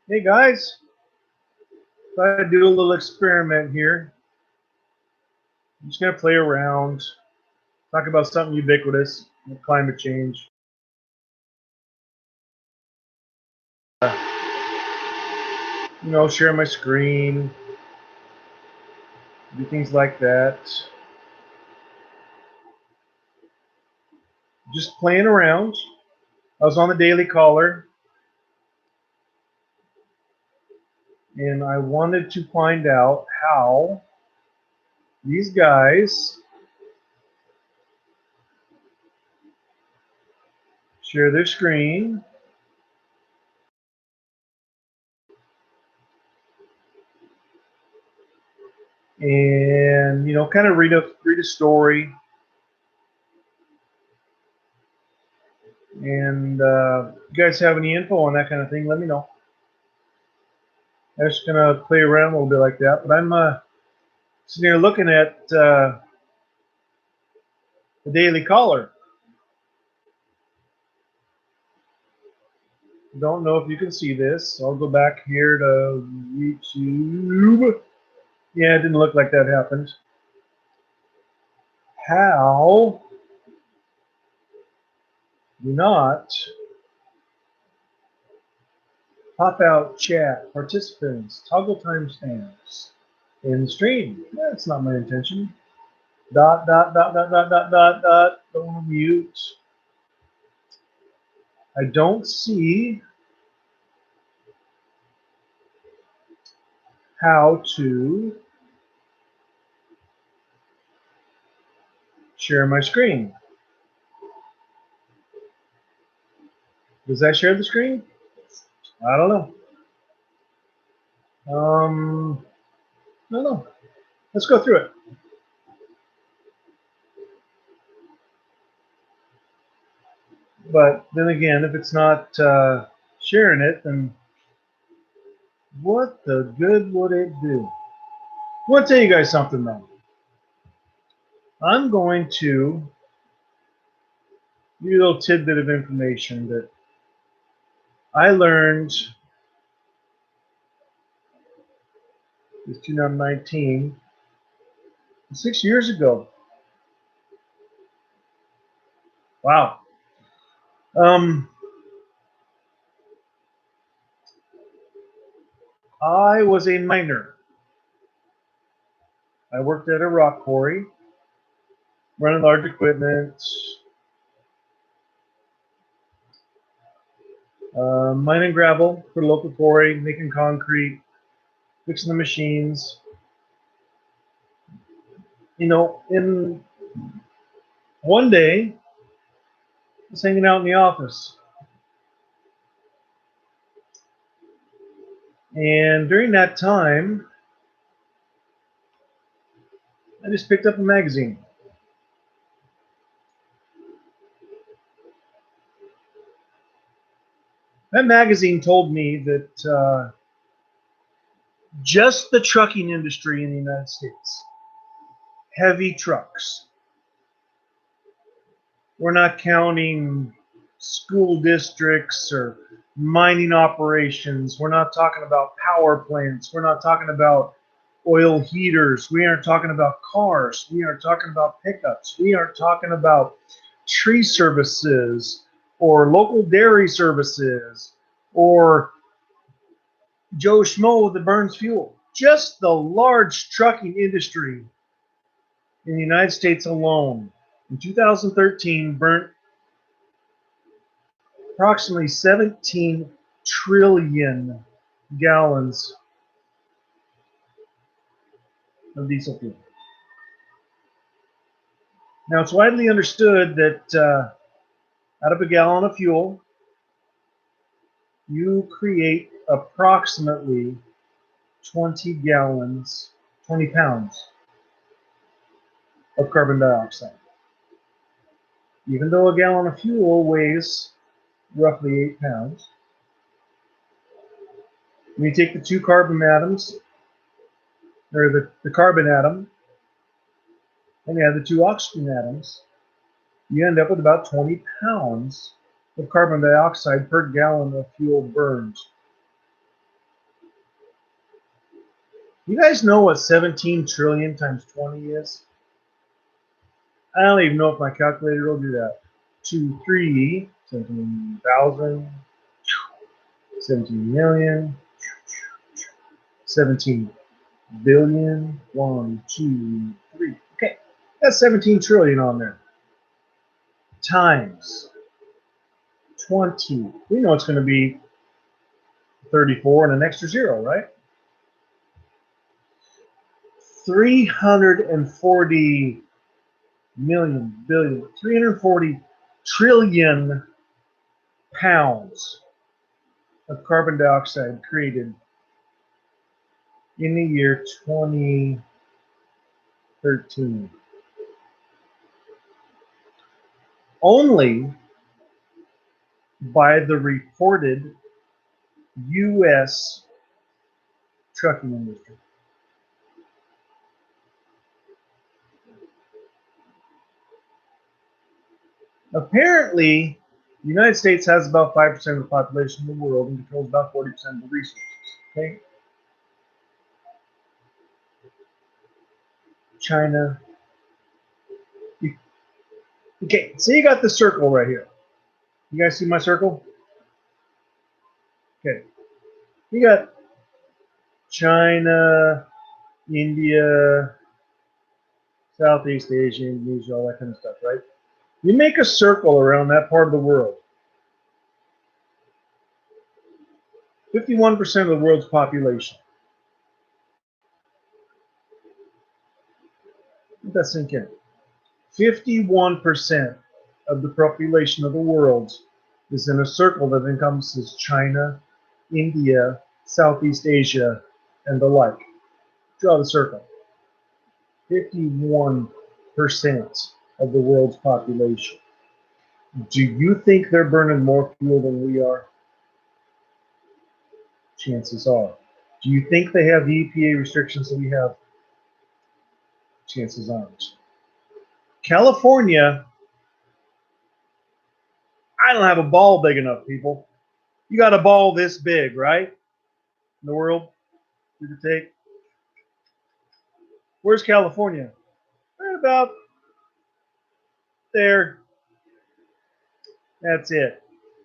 Hey guys, thought I'd do a little experiment here. I'm just gonna play around, talk about something ubiquitous, like climate change. Share my screen, do things like that. Just playing around. I was on the Daily Caller, and I wanted to find out how these guys share their screen and kind of read a story. And if you guys have any info on that kind of thing, let me know. I'm just gonna play around a little bit like that. But I'm sitting here looking at the Daily Caller. Don't know if you can see this. I'll go back here to YouTube. Yeah, it didn't look like that happened. How do not pop out chat participants, toggle timestamps in the stream? That's not my intention. Dot, dot, dot, dot, dot, dot, dot, dot. Don't want to mute. I don't see how to share my screen. Does that share the screen? I don't know. I don't know. Let's go through it. But then again, if it's not sharing it, then what the good would it do? I want to tell you guys something though. I'm going to give you a little tidbit of information that I learned in 2019, 6 years ago. Wow. Um, I was a miner. I worked at a rock quarry, running large equipment, mining gravel for the local quarry, making concrete, fixing the machines. In one day, I was hanging out in the office. And during that time, I just picked up a magazine. That magazine told me that just the trucking industry in the United States, heavy trucks, we're not counting school districts or mining operations. We're not talking about power plants. We're not talking about oil heaters. We aren't talking about cars. We aren't talking about pickups. We aren't talking about tree services or local dairy services or Joe Schmo that burns fuel. Just the large trucking industry in the United States alone in 2013 burnt approximately 17 trillion gallons of diesel fuel. Now, it's widely understood that out of a gallon of fuel, you create approximately 20 gallons, 20 pounds of carbon dioxide. Even though a gallon of fuel weighs roughly 8 pounds, when you take the two carbon atoms, or the carbon atom, and you add the two oxygen atoms, you end up with about 20 pounds of carbon dioxide per gallon of fuel burned. You guys know what 17 trillion times 20 is? I don't even know if my calculator will do that. 2, 3, 17,000, 17 million, 17 billion, 1, 2, 3. Okay, that's 17 trillion on there. Times 20. We know it's going to be 34 and an extra zero, right? 340 million, billion, 340 trillion pounds of carbon dioxide created in the year 2013. Only by the reported U.S. trucking industry. Apparently, the United States has about 5% of the population of the world and controls about 40% of the resources. Okay? China. Okay, so you got the circle right here. You guys see my circle? Okay. You got China, India, Southeast Asia, Indonesia, all that kind of stuff, right? You make a circle around that part of the world. 51% of the world's population. Let that sink in. 51% of the population of the world is in a circle that encompasses China, India, Southeast Asia, and the like. Draw the circle. 51% of the world's population. Do you think they're burning more fuel than we are? Chances are. Do you think they have the EPA restrictions that we have? Chances aren't. California, I don't have a ball big enough, people. You got a ball this big, right? In the world, you could take. Where's California? Right about there. That's it.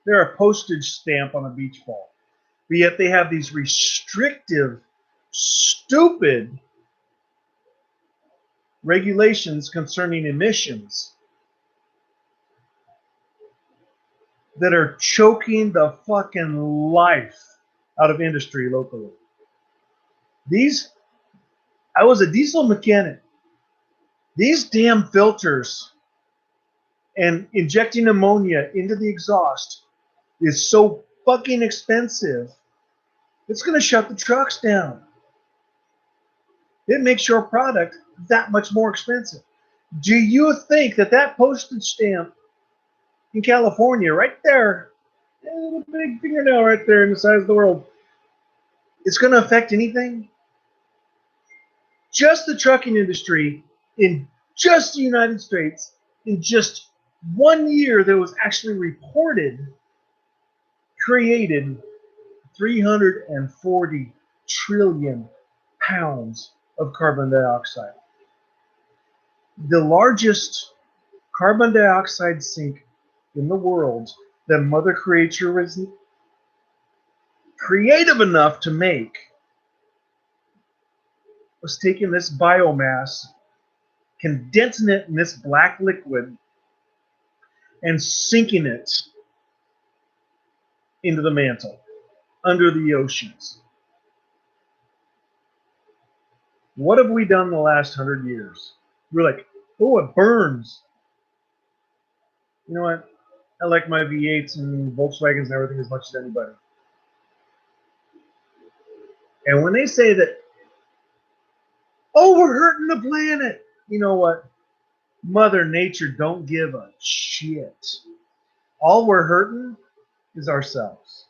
They're a postage stamp on a beach ball. But yet they have these restrictive, stupid regulations concerning emissions that are choking the fucking life out of industry locally. I was a diesel mechanic. These damn filters and injecting ammonia into the exhaust is so fucking expensive. It's going to shut the trucks down. It makes your product that much more expensive. Do you think that postage stamp in California, right there, a little big fingernail right there in the size of the world, it's going to affect anything? Just the trucking industry in just the United States, in just 1 year that was actually reported, created 340 trillion pounds of carbon dioxide. The largest carbon dioxide sink in the world that Mother Creature was creative enough to make was taking this biomass, condensing it in this black liquid, and sinking it into the mantle under the oceans. What have we done in the last 100 years? We're like, oh, it burns. You know what? I like my V8s and Volkswagens and everything as much as anybody. And when they say that, oh, we're hurting the planet, you know what? Mother Nature don't give a shit. All we're hurting is ourselves.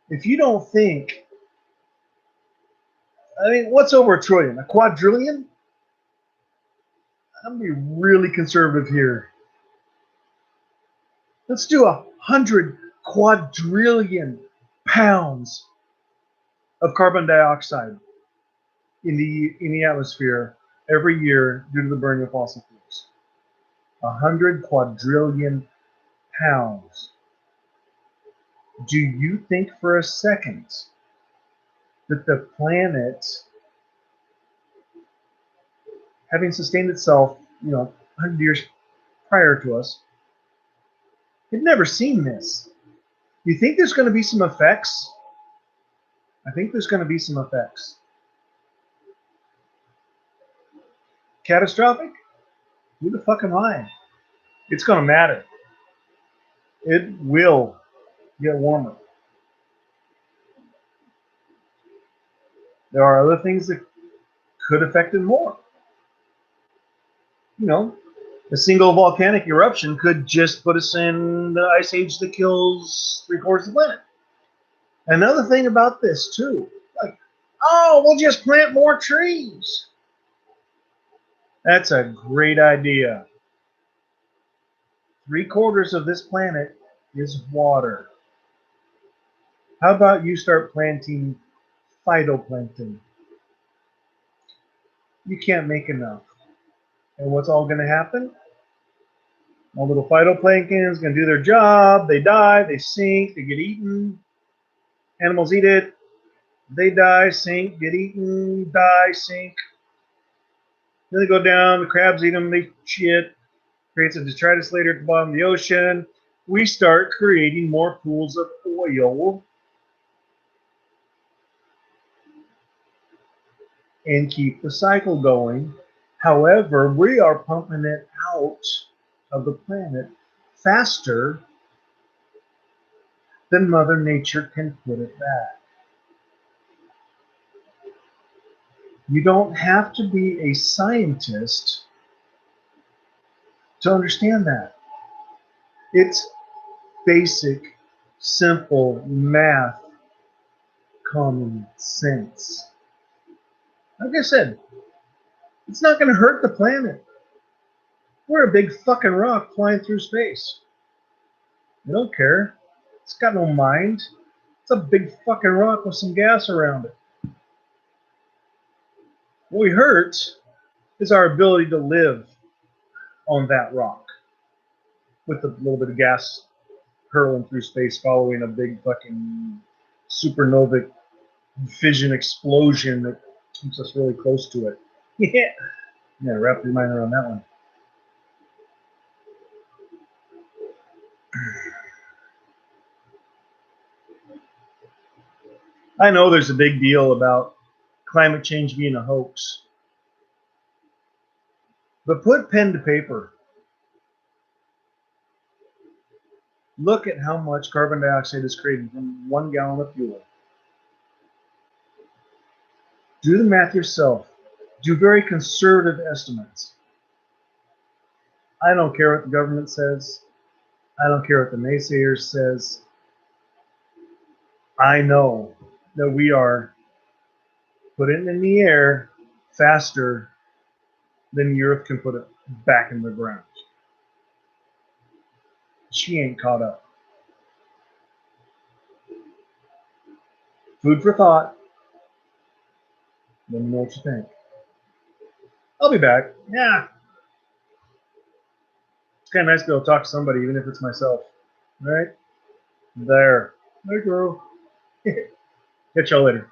If you don't think, I mean, what's over a trillion? A quadrillion? I'm gonna be really conservative here. Let's do 100 quadrillion pounds of carbon dioxide. in the atmosphere every year due to the burning of fossil fuels. 100 quadrillion pounds. Do you think for a second that the planet, having sustained itself, 100 years prior to us, had never seen this? You think there's going to be some effects? I think there's going to be some effects. Catastrophic? Who the fuck am I? It's going to matter. It will get warmer. There are other things that could affect it more. A single volcanic eruption could just put us in the ice age that kills 3/4 of the planet. Another thing about this too, like, oh, we'll just plant more trees. That's a great idea. 3/4 of this planet is water. How about you start planting phytoplankton? You can't make enough. And what's all going to happen? All little phytoplankton is going to do their job. They die, they sink, they get eaten. Animals eat it. They die, sink, get eaten, die, sink. Then they go down, the crabs eat them, they shit. Creates a detritus layer at the bottom of the ocean. We start creating more pools of oil and keep the cycle going. However, we are pumping it out of the planet faster than Mother Nature can put it back. You don't have to be a scientist to understand that. It's basic, simple math, common sense. Like I said, it's not going to hurt the planet. We're a big fucking rock flying through space. We don't care. It's got no mind. It's a big fucking rock with some gas around it. What we hurt is our ability to live on that rock with a little bit of gas hurling through space following a big fucking supernova fission explosion that keeps us really close to it. Yeah, wrap your mind around that one. I know there's a big deal about climate change being a hoax, but put pen to paper. Look at how much carbon dioxide is created from 1 gallon of fuel. Do the math yourself. Do very conservative estimates. I don't care what the government says. I don't care what the naysayers says. I know that we are putting it in the air faster than the earth can put it back in the ground. She ain't caught up. Food for thought. Let me know what you think. I'll be back. Yeah. It's kind of nice to be able to talk to somebody, even if it's myself. All right? There. Hey, girl. Catch y'all later.